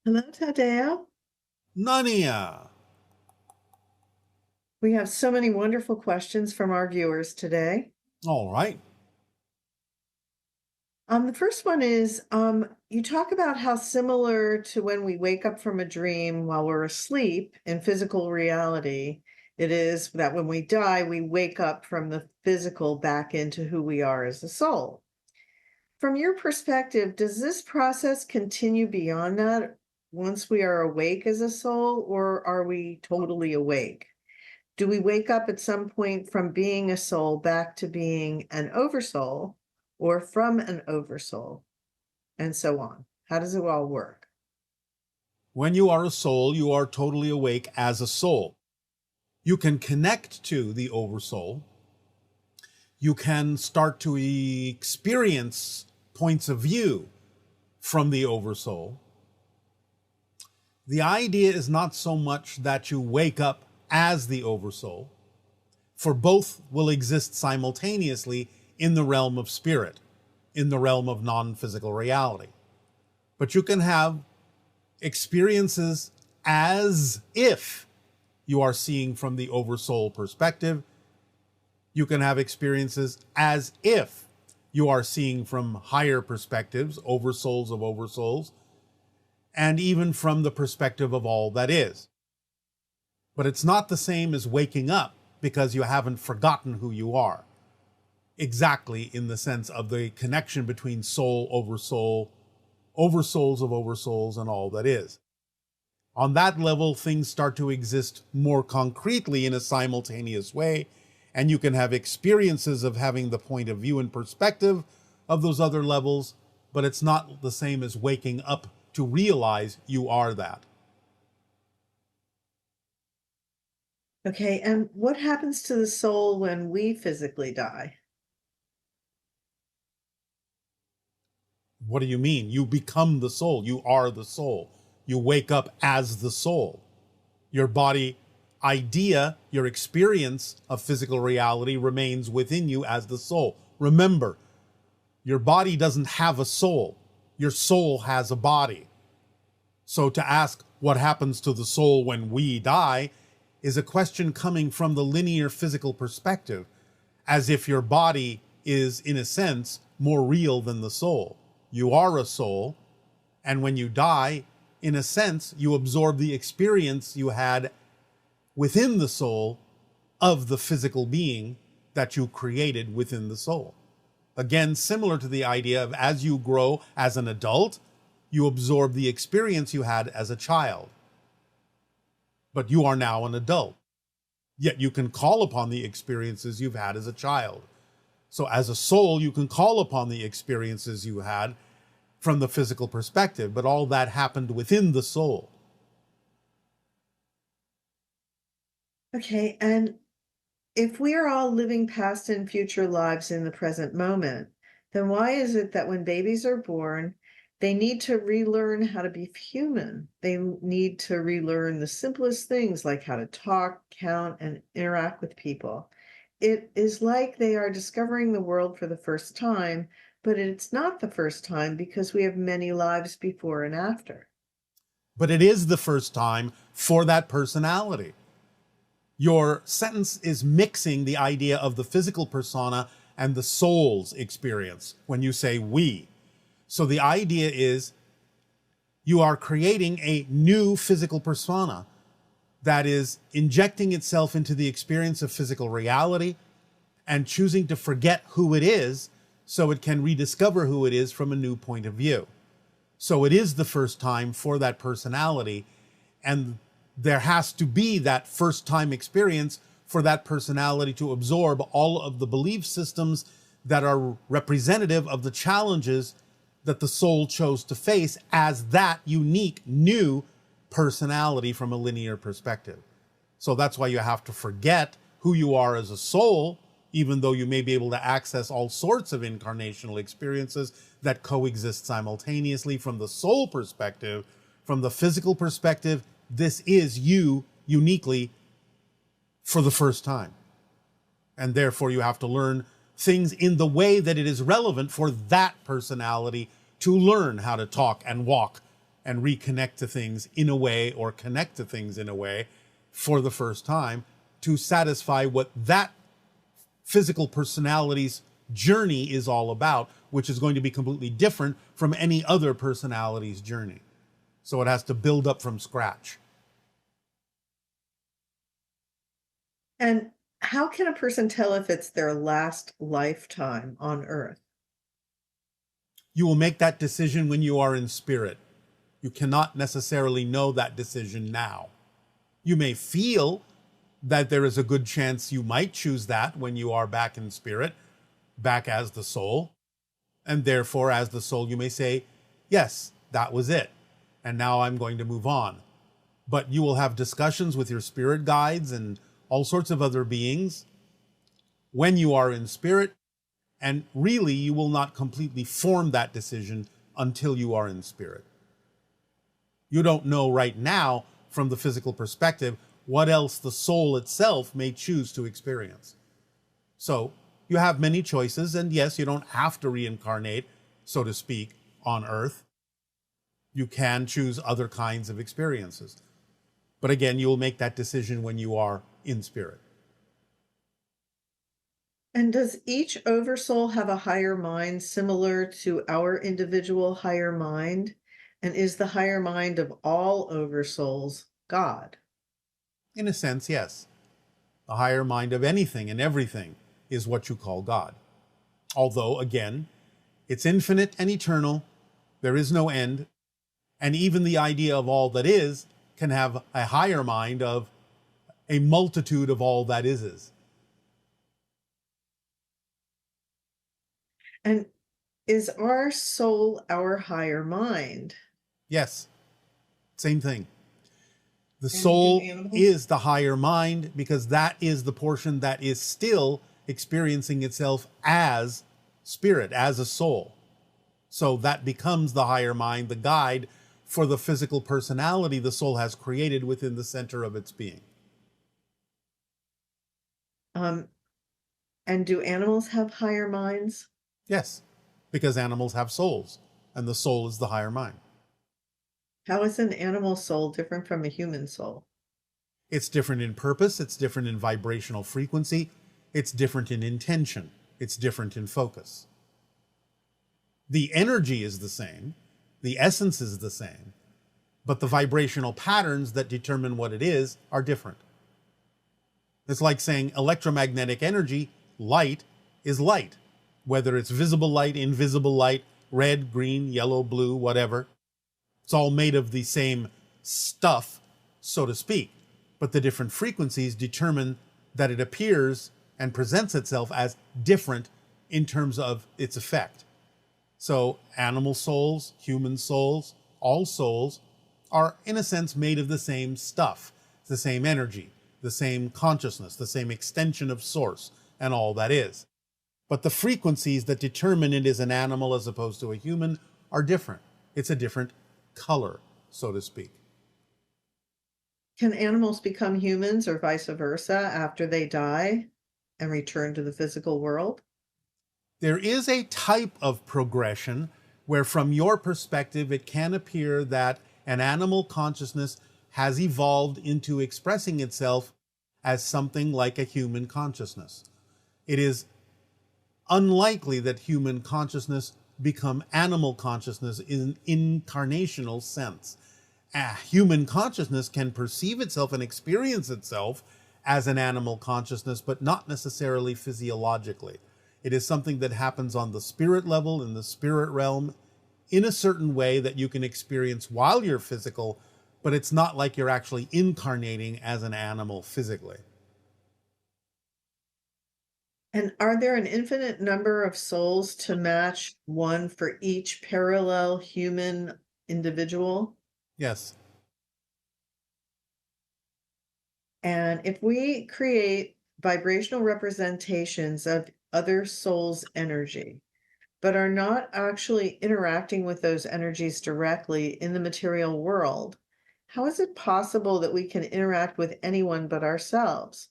Hello, Tadeo. Nania. We have so many wonderful questions from our viewers today. All right. The first one is you talk about how similar to when we wake up from a dream while we're asleep in physical reality, it is that when we die, we wake up from the physical back into who we are as a soul. From your perspective, does this process continue beyond that once we are awake as a soul, or are we totally awake? Do we wake up at some point from being a soul back to being an oversoul or from an oversoul and so on? How does it all work? When you are a soul, you are totally awake as a soul. You can connect to the oversoul. You can start to experience points of view from the oversoul. The idea is not so much that you wake up as the oversoul, for both will exist simultaneously in the realm of spirit, in the realm of non-physical reality. But you can have experiences as if you are seeing from the oversoul perspective. You can have experiences as if you are seeing from higher perspectives, oversouls of oversouls, and even from the perspective of all that is. But it's not the same as waking up because you haven't forgotten who you are. Exactly in the sense of the connection between soul, oversouls of oversouls, and all that is. On that level, things start to exist more concretely in a simultaneous way, and you can have experiences of having the point of view and perspective of those other levels, but it's not the same as waking up to realize you are that. Okay, and what happens to the soul when we physically die? What do you mean? You become the soul. You are the soul. You wake up as the soul. Your body idea, your experience of physical reality remains within you as the soul. Remember, your body doesn't have a soul. Your soul has a body. So to ask what happens to the soul when we die is a question coming from the linear physical perspective, as if your body is, in a sense, more real than the soul. You are a soul, and when you die, in a sense, you absorb the experience you had within the soul of the physical being that you created within the soul. Again, similar to the idea of as you grow as an adult, you absorb the experience you had as a child. But you are now an adult. Yet you can call upon the experiences you've had as a child. So as a soul, you can call upon the experiences you had from the physical perspective, but all that happened within the soul. Okay, and if we are all living past and future lives in the present moment, then why is it that when babies are born, they need to relearn how to be human? They need to relearn the simplest things like how to talk, count, and interact with people. It is like they are discovering the world for the first time, but it's not the first time because we have many lives before and after. But it is the first time for that personality. Your sentence is mixing the idea of the physical persona and the soul's experience when you say we. So the idea is you are creating a new physical persona that is injecting itself into the experience of physical reality and choosing to forget who it is so it can rediscover who it is from a new point of view. So it is the first time for that personality, and there has to be that first time experience for that personality to absorb all of the belief systems that are representative of the challenges that the soul chose to face as that unique new personality from a linear perspective. So that's why you have to forget who you are as a soul, even though you may be able to access all sorts of incarnational experiences that coexist simultaneously from the soul perspective. From the physical perspective, this is you uniquely for the first time. And therefore you have to learn things in the way that it is relevant for that personality to learn how to talk and walk and reconnect to things in a way, or connect to things in a way for the first time, to satisfy what that physical personality's journey is all about, which is going to be completely different from any other personality's journey. So it has to build up from scratch. And how can a person tell if it's their last lifetime on Earth? You will make that decision when you are in spirit. You cannot necessarily know that decision now. You may feel that there is a good chance you might choose that when you are back in spirit, back as the soul. And therefore, as the soul, you may say, yes, that was it. And now I'm going to move on. But you will have discussions with your spirit guides and all sorts of other beings when you are in spirit. And really, you will not completely form that decision until you are in spirit. You don't know right now, from the physical perspective, what else the soul itself may choose to experience. So you have many choices, and yes, you don't have to reincarnate, so to speak, on Earth. You can choose other kinds of experiences. But again, you will make that decision when you are in spirit. And does each oversoul have a higher mind similar to our individual higher mind? And is the higher mind of all oversouls God? In a sense, yes. The higher mind of anything and everything is what you call God. Although, again, it's infinite and eternal. There is no end. And even the idea of all that is can have a higher mind of a multitude of all that is. And is our soul our higher mind? Yes, same thing. The And do soul animals? is the higher mind because that is the portion that is still experiencing itself as spirit, as a soul. So that becomes the higher mind, the guide for the physical personality the soul has created within the center of its being. And do animals have higher minds? Yes, because animals have souls, and the soul is the higher mind. How is an animal soul different from a human soul? It's different in purpose, it's different in vibrational frequency, it's different in intention, it's different in focus. The energy is the same, the essence is the same, but the vibrational patterns that determine what it is are different. It's like saying electromagnetic energy, light, is light, whether it's visible light, invisible light, red, green, yellow, blue, whatever. It's all made of the same stuff, so to speak, but the different frequencies determine that it appears and presents itself as different in terms of its effect. So animal souls, human souls, all souls are in a sense made of the same stuff, the same energy, the same consciousness, the same extension of source, and all that is. But the frequencies that determine it is an animal as opposed to a human are different. It's a different color, so to speak. Can animals become humans or vice versa after they die and return to the physical world? There is a type of progression where, from your perspective, it can appear that an animal consciousness has evolved into expressing itself as something like a human consciousness. It is unlikely that human consciousness become animal consciousness in an incarnational sense. Human consciousness can perceive itself and experience itself as an animal consciousness, but not necessarily physiologically. It is something that happens on the spirit level, in the spirit realm, in a certain way that you can experience while you're physical, but it's not like you're actually incarnating as an animal physically. And are there an infinite number of souls to match one for each parallel human individual? Yes. And if we create vibrational representations of other souls' energy, but are not actually interacting with those energies directly in the material world, how is it possible that we can interact with anyone but ourselves?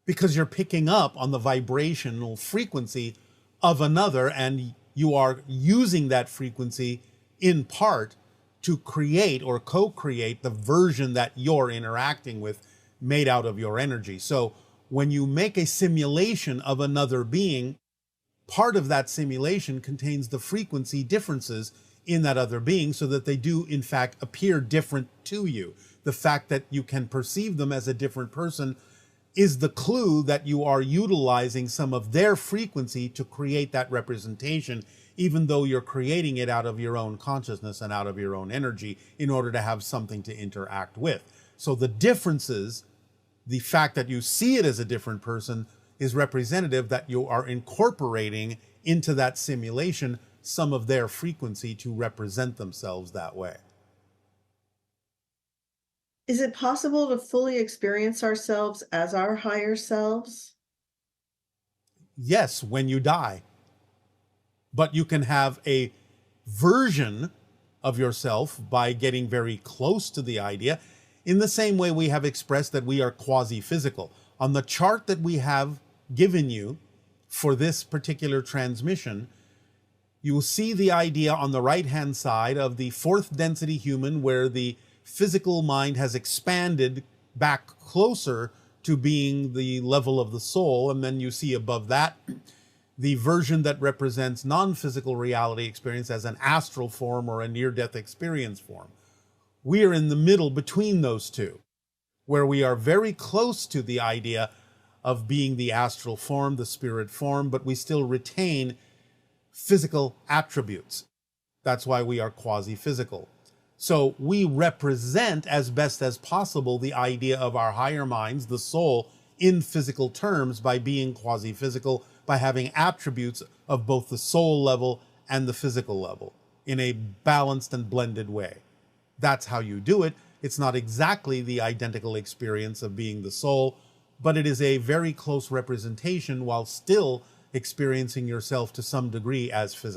Because you're picking up on the vibrational frequency of another, and you are using that frequency in part to create or co-create the version that you're interacting with, made out of your energy. So when you make a simulation of another being, part of that simulation contains the frequency differences in that other being, so that they do in fact appear different to you. The fact that you can perceive them as a different person is the clue that you are utilizing some of their frequency to create that representation, even though you're creating it out of your own consciousness and out of your own energy in order to have something to interact with. So the differences, the fact that you see it as a different person, is representative that you are incorporating into that simulation some of their frequency to represent themselves that way. Is it possible to fully experience ourselves as our higher selves? Yes, when you die. But you can have a version of yourself by getting very close to the idea, in the same way we have expressed that we are quasi-physical. On the chart that we have given you for this particular transmission, you will see the idea on the right-hand side of the fourth density human, where the physical mind has expanded back closer to being the level of the soul. And then you see above that the version that represents non-physical reality experience as an astral form or a near-death experience form. We are in the middle between those two, where we are very close to the idea of being the astral form, the spirit form, but we still retain physical attributes. That's why we are quasi-physical. So we represent as best as possible the idea of our higher minds, the soul, in physical terms by being quasi-physical, by having attributes of both the soul level and the physical level in a balanced and blended way. That's how you do it. It's not exactly the identical experience of being the soul, but it is a very close representation while still experiencing yourself to some degree as physical.